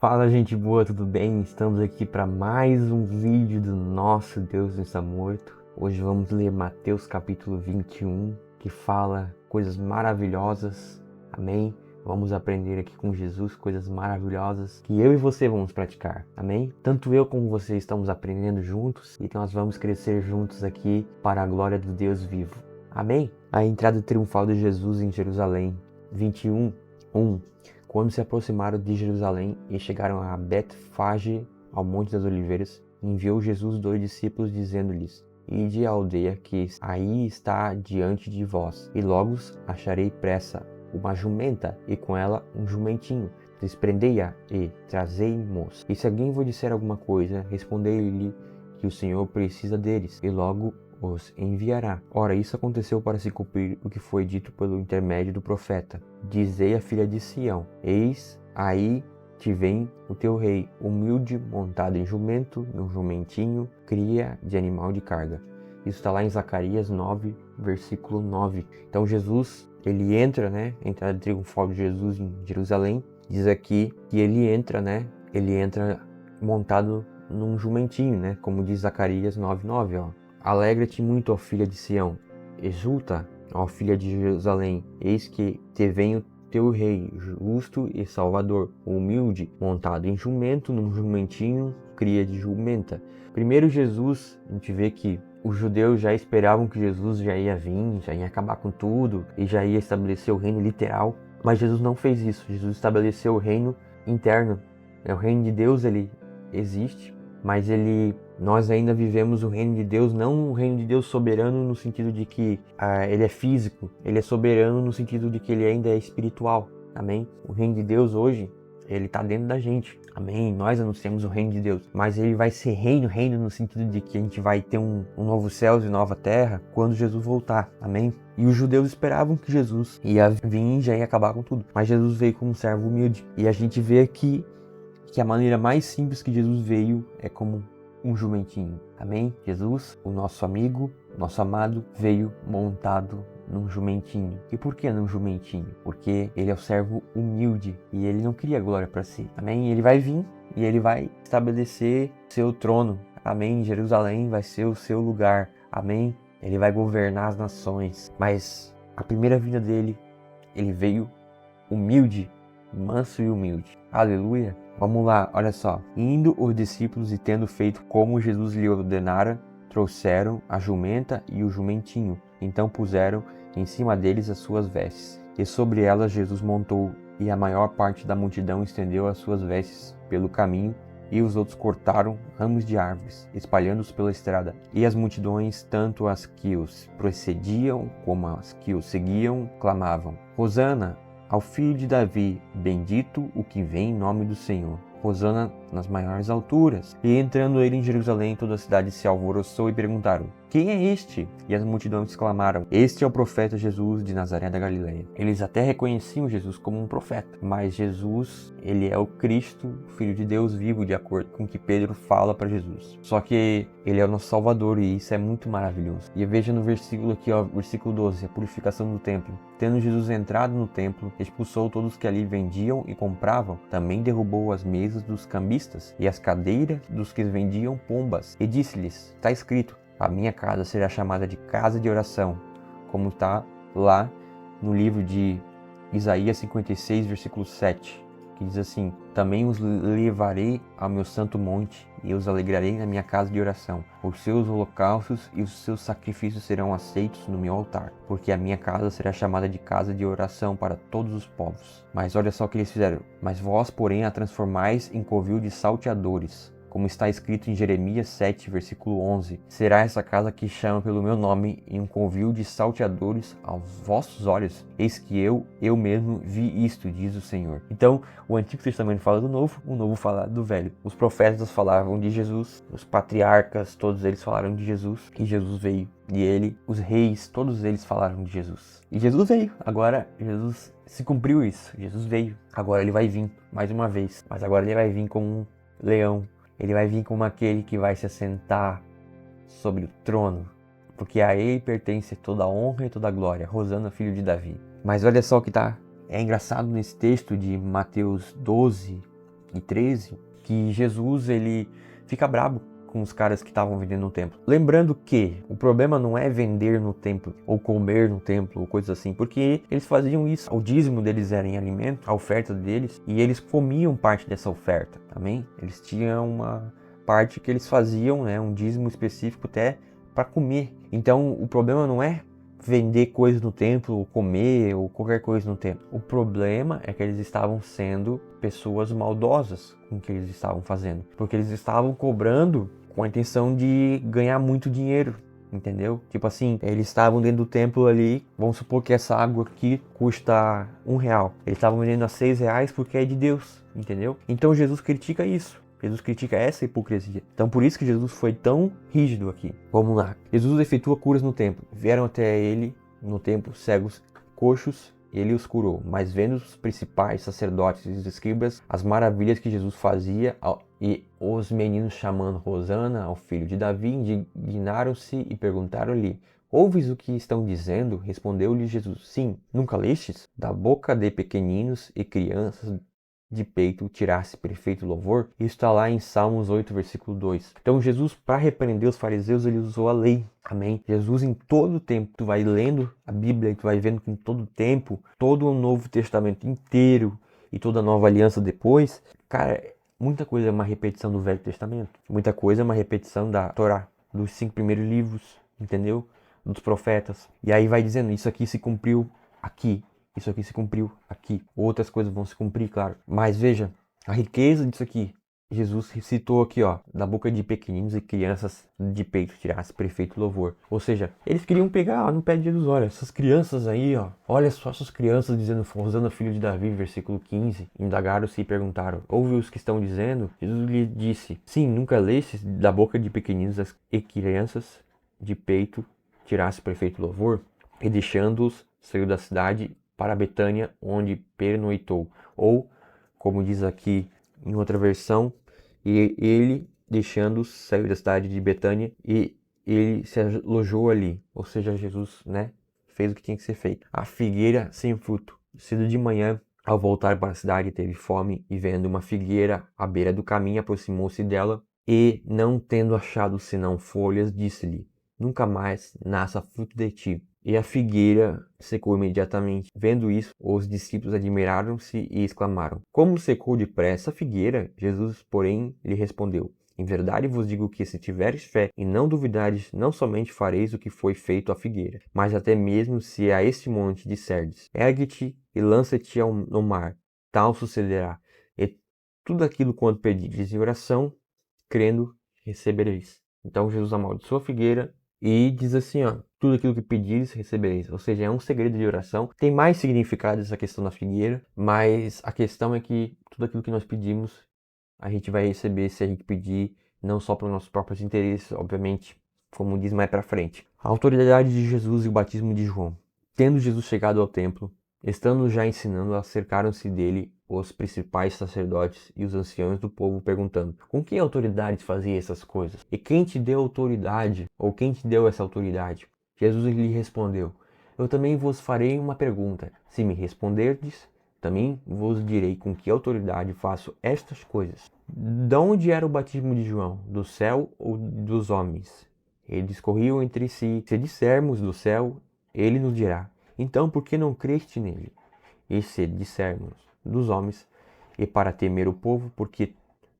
Fala, gente boa, tudo bem? Estamos aqui para mais um vídeo do nosso Deus não está morto. Hoje vamos ler Mateus capítulo 21, que fala coisas maravilhosas, amém? Vamos aprender aqui com Jesus coisas maravilhosas que eu e você vamos praticar, amém? Tanto eu como você estamos aprendendo juntos e nós vamos crescer juntos aqui para a glória do Deus vivo, amém? A entrada triunfal de Jesus em Jerusalém, 21:1. Quando se aproximaram de Jerusalém e chegaram a Betfage, ao Monte das Oliveiras, enviou Jesus 2 discípulos, dizendo-lhes: Ide à aldeia que aí está diante de vós, e logo acharei pressa uma jumenta, e com ela um jumentinho. Desprendei-a e trazei-mos. E se alguém vos disser alguma coisa, respondei-lhe que o Senhor precisa deles, e logo os enviará. Ora, isso aconteceu para se cumprir o que foi dito pelo intermédio do profeta. Dizei à filha de Sião: Eis aí te vem o teu rei, humilde, montado em jumento, num jumentinho, cria de animal de carga. Isso está lá em Zacarias 9, versículo 9. Então Jesus, ele entra, a entrada triunfal de Jesus em Jerusalém, diz aqui que ele entra, ele entra montado num jumentinho, como diz Zacarias 9:9, ó. Alegra-te muito, ó filha de Sião, exulta, ó filha de Jerusalém, eis que te vem o teu rei, justo e salvador, humilde, montado em jumento, num jumentinho, cria de jumenta. Primeiro Jesus, a gente vê que os judeus já esperavam que Jesus já ia vir, já ia acabar com tudo e já ia estabelecer o reino literal, mas Jesus não fez isso. Jesus estabeleceu o reino interno. O reino de Deus, ele existe, mas nós ainda vivemos o reino de Deus, não o reino de Deus soberano no sentido de que ele é físico, ele é soberano no sentido de que ele ainda é espiritual, amém? O reino de Deus hoje, ele está dentro da gente, amém? Nós anunciamos o reino de Deus, mas ele vai ser reino no sentido de que a gente vai ter um novo céu e nova terra quando Jesus voltar, amém? E os judeus esperavam que Jesus ia vir e já ia acabar com tudo, mas Jesus veio como um servo humilde, e a gente vê aqui que a maneira mais simples que Jesus veio é como um jumentinho, amém? Jesus, o nosso amigo, nosso amado, veio montado num jumentinho. E por que num jumentinho? Porque ele é o servo humilde e ele não queria glória para si, amém? Ele vai vir e ele vai estabelecer seu trono, amém? Jerusalém vai ser o seu lugar, amém? Ele vai governar as nações, mas a primeira vinda dele, ele veio humilde, manso e humilde, aleluia. Vamos lá, olha só. Indo os discípulos e tendo feito como Jesus lhe ordenara, trouxeram a jumenta e o jumentinho. Então puseram em cima deles as suas vestes. E sobre elas Jesus montou, e a maior parte da multidão estendeu as suas vestes pelo caminho, e os outros cortaram ramos de árvores, espalhando-os pela estrada. E as multidões, tanto as que os precediam como as que os seguiam, clamavam: Hosana ao filho de Davi, bendito o que vem em nome do Senhor. Hosana nas maiores alturas. E entrando ele em Jerusalém, toda a cidade se alvoroçou e perguntaram: Quem é este? E as multidões exclamaram: Este é o profeta Jesus de Nazaré da Galileia. Eles até reconheciam Jesus como um profeta, mas Jesus, ele é o Cristo, Filho de Deus vivo, de acordo com o que Pedro fala para Jesus. Só que ele é o nosso Salvador e isso é muito maravilhoso. E veja no versículo aqui, versículo 12, a purificação do templo. Tendo Jesus entrado no templo, expulsou todos que ali vendiam e compravam, também derrubou as mesas dos cambistas e as cadeiras dos que vendiam pombas, e disse-lhes: Está escrito, a minha casa será chamada de casa de oração, como está lá no livro de Isaías 56, versículo 7, que diz assim: Também os levarei ao meu santo monte, e os alegrarei na minha casa de oração. Os seus holocaustos e os seus sacrifícios serão aceitos no meu altar, porque a minha casa será chamada de casa de oração para todos os povos. Mas olha só o que eles fizeram: Mas vós, porém, a transformais em covil de salteadores, como está escrito em Jeremias 7, versículo 11. Será essa casa que chama pelo meu nome em um covil de salteadores aos vossos olhos? Eis que eu mesmo vi isto, diz o Senhor. Então, o Antigo Testamento fala do Novo, o Novo fala do Velho. Os profetas falavam de Jesus, os patriarcas, todos eles falaram de Jesus, e Jesus veio. E os reis, todos eles falaram de Jesus. E Jesus veio. Agora, Jesus se cumpriu isso. Jesus veio. Agora ele vai vir mais uma vez. Mas agora ele vai vir como um leão. Ele vai vir como aquele que vai se assentar sobre o trono, porque a ele pertence toda a honra e toda a glória. Hosana, filho de Davi. Mas olha só o que é engraçado nesse texto de Mateus 12, e 13, que Jesus ele fica brabo com os caras que estavam vendendo no templo. Lembrando que o problema não é vender no templo, ou comer no templo, ou coisas assim, porque eles faziam isso. O dízimo deles era em alimento, a oferta deles, e eles comiam parte dessa oferta, amém? Eles tinham uma parte que eles faziam, né, um dízimo específico até para comer. Então o problema não é vender coisas no templo, ou comer, ou qualquer coisa no templo. O problema é que eles estavam sendo pessoas maldosas com o que eles estavam fazendo, porque eles estavam cobrando com a intenção de ganhar muito dinheiro, entendeu? Tipo assim, eles estavam dentro do templo ali, vamos supor que essa água aqui custa R$1. Eles estavam vendendo a R$6 porque é de Deus, entendeu? Então Jesus critica isso. Jesus critica essa hipocrisia. Então por isso que Jesus foi tão rígido aqui. Vamos lá. Jesus efetua curas no templo. Vieram até ele no templo cegos, coxos, ele os curou. Mas vendo os principais sacerdotes e os escribas as maravilhas que Jesus fazia e os meninos chamando Hosana ao filho de Davi, indignaram-se e perguntaram-lhe: ouves o que estão dizendo? Respondeu-lhe Jesus: sim, nunca lestes? Da boca de pequeninos e crianças de peito tirasse perfeito louvor. Isso está lá em Salmos 8, versículo 2. Então Jesus, para repreender os fariseus, ele usou a lei. Amém? Jesus em todo o tempo, tu vai lendo a Bíblia e tu vai vendo que em todo o tempo, todo o Novo Testamento inteiro e toda a Nova Aliança depois, cara, muita coisa é uma repetição do Velho Testamento. Muita coisa é uma repetição da Torá, dos 5 primeiros livros, entendeu? Dos profetas. E aí vai dizendo, isso aqui se cumpriu aqui. Isso aqui se cumpriu aqui. Outras coisas vão se cumprir, claro. Mas veja, a riqueza disso aqui. Jesus citou aqui, ó, da boca de pequeninos e crianças de peito tirasse perfeito louvor. Ou seja, eles queriam pegar no pé de Jesus, olha, essas crianças aí, ó, olha só essas crianças dizendo, Hosana filho de Davi, versículo 15. Indagaram-se e perguntaram, ouve os que estão dizendo? Jesus lhe disse, sim, nunca leste da boca de pequeninos e crianças de peito tirasse perfeito louvor? E deixando-os, saiu da cidade para Betânia, onde pernoitou. Ou, como diz aqui em outra versão, e ele, deixando, saiu da cidade de Betânia e ele se alojou ali. Ou seja, Jesus, né, fez o que tinha que ser feito. A figueira sem fruto. Cedo de manhã, ao voltar para a cidade, teve fome e vendo uma figueira à beira do caminho, aproximou-se dela e, não tendo achado senão folhas, disse-lhe: nunca mais nasça fruto de ti. E a figueira secou imediatamente. Vendo isso, os discípulos admiraram-se e exclamaram: como secou depressa a figueira? Jesus, porém, lhe respondeu: em verdade vos digo que, se tiveres fé e não duvidares, não somente fareis o que foi feito à figueira, mas até mesmo se a este monte disserdes: ergue-te e lança-te no mar, tal sucederá. E tudo aquilo quanto pedires em oração, crendo, recebereis. Então Jesus amaldiçoa a figueira e diz assim, ó, tudo aquilo que pedires, recebereis. Ou seja, é um segredo de oração. Tem mais significado essa questão da figueira, mas a questão é que tudo aquilo que nós pedimos, a gente vai receber se a gente pedir, não só para os nossos próprios interesses, obviamente, como diz mais para frente. A autoridade de Jesus e o batismo de João. Tendo Jesus chegado ao templo, estando já ensinando, acercaram-se dele os principais sacerdotes e os anciãos do povo, perguntando: com que autoridade fazia essas coisas? E quem te deu autoridade? Ou quem te deu essa autoridade? Jesus lhe respondeu: eu também vos farei uma pergunta. Se me responderdes, também vos direi com que autoridade faço estas coisas. De onde era o batismo de João? Do céu ou dos homens? Eles corriam entre si. Se dissermos do céu, ele nos dirá: então por que não creste nele? E se dissermos dos homens, e para temer o povo, porque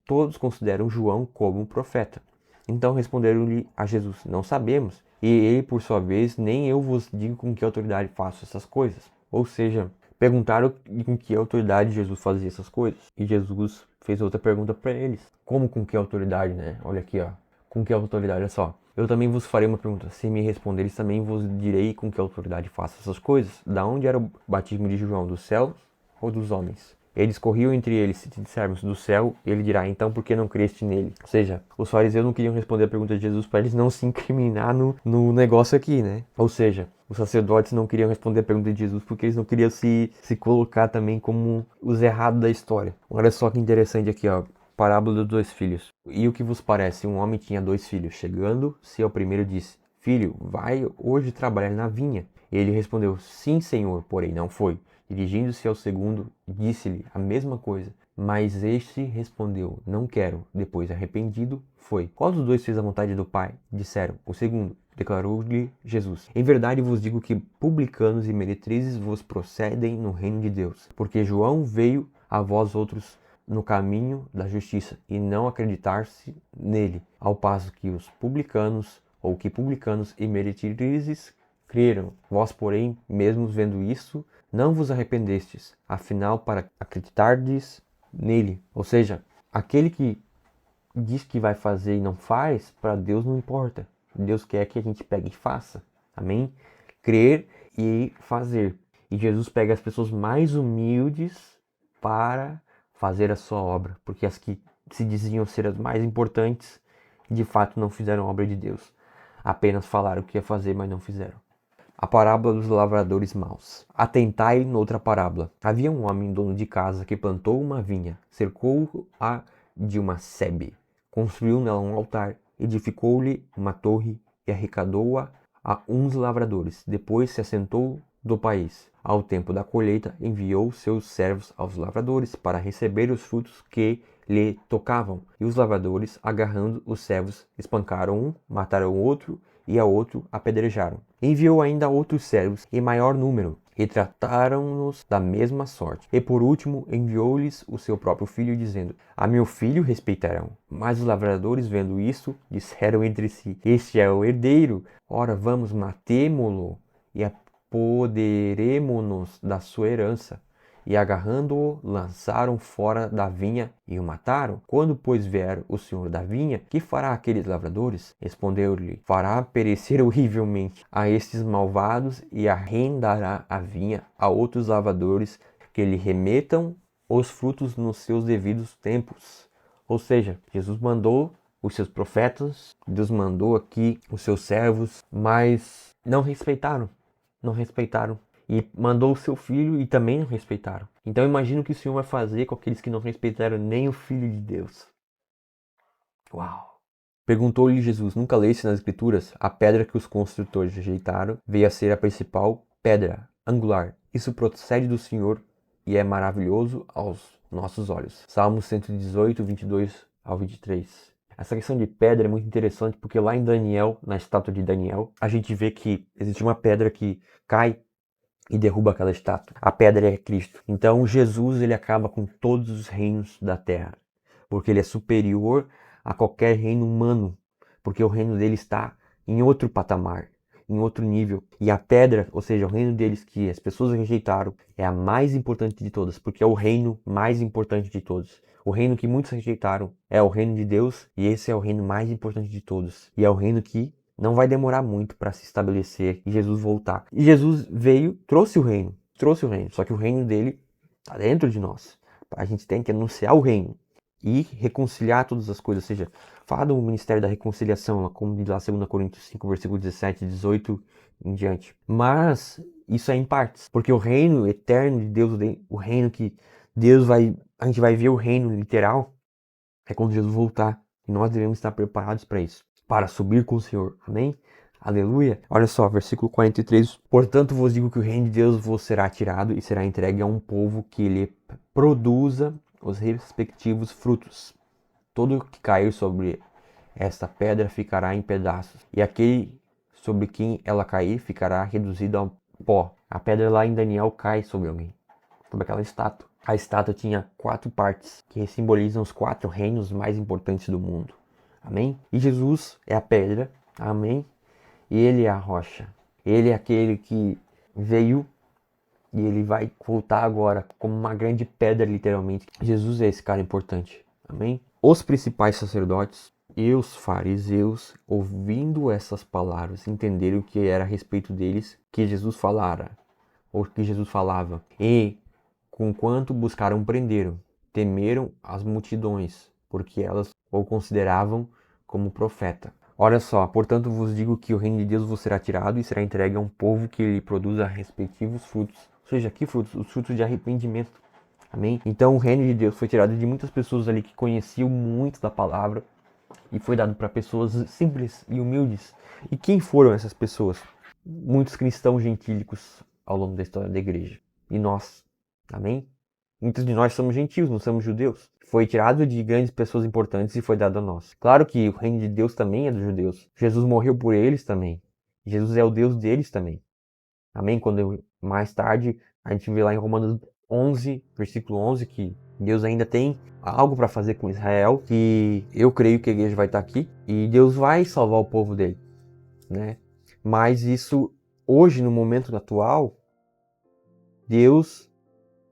todos consideram João como um profeta. Então responderam-lhe a Jesus: não sabemos. E ele, por sua vez, nem eu vos digo com que autoridade faço essas coisas. Ou seja, perguntaram com que autoridade Jesus fazia essas coisas. E Jesus fez outra pergunta para eles: como com que autoridade, né? Olha aqui, ó. Com que autoridade? Olha só. Eu também vos farei uma pergunta. Se me responderes, também vos direi com que autoridade faço essas coisas. Da onde era o batismo de João? Dos céus ou dos homens? Eles corriam entre eles. Se te dissermos do céu, ele dirá: então por que não creste nele? Ou seja, os fariseus não queriam responder a pergunta de Jesus para eles não se incriminar no negócio aqui, né? Ou seja, os sacerdotes não queriam responder a pergunta de Jesus porque eles não queriam se colocar também como os errados da história. Olha só que interessante aqui, ó. Parábola dos 2 filhos. E o que vos parece? Um homem tinha 2 filhos. Chegando-se ao primeiro, disse: filho, vai hoje trabalhar na vinha. E ele respondeu: sim, senhor, porém não foi. Dirigindo-se ao segundo, disse-lhe a mesma coisa. Mas este respondeu, não quero. Depois, arrependido, foi. Qual dos dois fez a vontade do Pai? Disseram, o segundo. Declarou-lhe Jesus, em verdade vos digo que publicanos e meretrizes vos procedem no reino de Deus. Porque João veio a vós outros no caminho da justiça, e não acreditar-se nele, ao passo que os publicanos, ou que publicanos e meretrizes creram. Vós, porém, mesmos vendo isso, não vos arrependestes, afinal, para acreditardes nele. Ou seja, aquele que diz que vai fazer e não faz, para Deus não importa. Deus quer que a gente pegue e faça. Amém? Crer e fazer. E Jesus pega as pessoas mais humildes para fazer a sua obra. Porque as que se diziam ser as mais importantes, de fato não fizeram a obra de Deus. Apenas falaram o que ia fazer, mas não fizeram. A parábola dos lavradores maus. Atentai noutra parábola. Havia um homem, dono de casa, que plantou uma vinha, cercou-a de uma sebe, construiu nela um altar, edificou-lhe uma torre e arrecadou-a a uns lavradores. Depois se assentou do país. Ao tempo da colheita, enviou seus servos aos lavradores para receber os frutos que lhe tocavam. E os lavradores, agarrando os servos, espancaram um, mataram o outro e a outro apedrejaram. Enviou ainda outros servos em maior número, e trataram-nos da mesma sorte. E por último enviou-lhes o seu próprio filho, dizendo, a meu filho respeitarão. Mas os lavradores, vendo isso, disseram entre si, este é o herdeiro, ora vamos, matemo-lo, e apoderemo-nos da sua herança. E agarrando-o, lançaram fora da vinha e o mataram. Quando, pois, vier o senhor da vinha, que fará aqueles lavradores? Respondeu-lhe, fará perecer horrivelmente a estes malvados e arrendará a vinha a outros lavradores que lhe remetam os frutos nos seus devidos tempos. Ou seja, Jesus mandou os seus profetas, Deus mandou aqui os seus servos, mas não respeitaram. Não respeitaram. E mandou o seu filho e também não respeitaram. Então imagina o que o Senhor vai fazer com aqueles que não respeitaram nem o Filho de Deus. Uau! Perguntou-lhe Jesus, nunca leste nas Escrituras? A pedra que os construtores rejeitaram veio a ser a principal pedra angular. Isso procede do Senhor e é maravilhoso aos nossos olhos. Salmos 118, 22 ao 23. Essa questão de pedra é muito interessante porque lá em Daniel, na estátua de Daniel, a gente vê que existe uma pedra que cai e derruba aquela estátua. A pedra é Cristo. Então Jesus, ele acaba com todos os reinos da terra, porque ele é superior a qualquer reino humano, porque o reino dele está em outro patamar, em outro nível. E a pedra, ou seja, o reino deles que as pessoas rejeitaram, é a mais importante de todas, porque é o reino mais importante de todos. O reino que muitos rejeitaram é o reino de Deus, e esse é o reino mais importante de todos. E é o reino que não vai demorar muito para se estabelecer e Jesus voltar. E Jesus veio, trouxe o reino. Só que o reino dele está dentro de nós. A gente tem que anunciar o reino e reconciliar todas as coisas. Ou seja, falar do ministério da reconciliação, como diz lá 2 Coríntios 5, versículo 17 e 18 em diante. Mas isso é em partes, porque o reino eterno de Deus, o reino que Deus vai, a gente vai ver o reino literal, é quando Jesus voltar. E nós devemos estar preparados para isso, para subir com o Senhor. Amém? Aleluia. Olha só, versículo 43. Portanto vos digo que o reino de Deus vos será tirado e será entregue a um povo que lhe produza os respectivos frutos. Todo que cair sobre esta pedra ficará em pedaços, e aquele sobre quem ela cair ficará reduzido a pó. A pedra lá em Daniel cai sobre alguém, sobre aquela estátua. A estátua tinha 4 partes, que simbolizam os 4 reinos mais importantes do mundo. Amém? E Jesus é a pedra. Amém? E ele é a rocha. Ele é aquele que veio e ele vai voltar agora como uma grande pedra, literalmente. Jesus é esse cara importante. Amém? Os principais sacerdotes e os fariseus, ouvindo essas palavras, entenderam o que era a respeito deles que Jesus falara, ou que Jesus falava. E, conquanto buscaram prendê-lo, temeram as multidões, porque elas o consideravam como profeta. Olha só, portanto vos digo que o reino de Deus vos será tirado e será entregue a um povo que lhe produza respectivos frutos. Ou seja, que frutos? Os frutos de arrependimento. Amém? Então o reino de Deus foi tirado de muitas pessoas ali que conheciam muito da palavra e foi dado para pessoas simples e humildes. E quem foram essas pessoas? Muitos cristãos gentílicos ao longo da história da igreja. E nós. Amém? Muitos de nós somos gentios, não somos judeus. Foi tirado de grandes pessoas importantes e foi dado a nós. Claro que o reino de Deus também é dos judeus. Jesus morreu por eles também. Jesus é o Deus deles também. Amém? Quando mais tarde a gente vê lá em Romanos 11, versículo 11, que Deus ainda tem algo para fazer com Israel, que eu creio que a igreja vai estar aqui e Deus vai salvar o povo dele, né? Mas isso, hoje, no momento atual, Deus,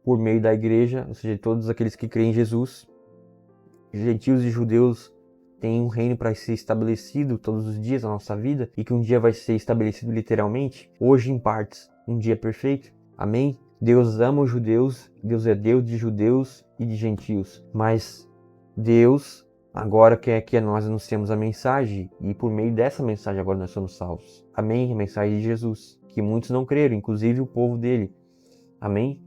por meio da igreja, ou seja, todos aqueles que creem em Jesus, gentios e judeus, têm um reino para ser estabelecido todos os dias da nossa vida e que um dia vai ser estabelecido literalmente, hoje em partes, um dia perfeito. Amém? Deus ama os judeus, Deus é Deus de judeus e de gentios, mas Deus agora quer que nós anunciemos a mensagem e por meio dessa mensagem agora nós somos salvos. Amém? A mensagem de Jesus, que muitos não creram, inclusive o povo dele. Amém?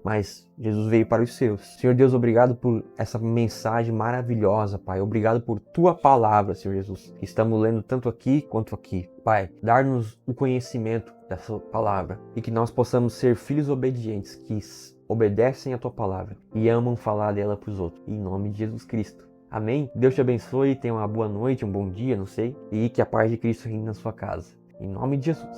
Mas Jesus veio para os seus. Senhor Deus, obrigado por essa mensagem maravilhosa, Pai. Obrigado por Tua palavra, Senhor Jesus. Estamos lendo tanto aqui quanto aqui. Pai, dar-nos o conhecimento dessa palavra e que nós possamos ser filhos obedientes, que obedecem a Tua palavra e amam falar dela para os outros. Em nome de Jesus Cristo. Amém? Deus te abençoe, tenha uma boa noite, um bom dia, não sei. E que a paz de Cristo reine na sua casa. Em nome de Jesus.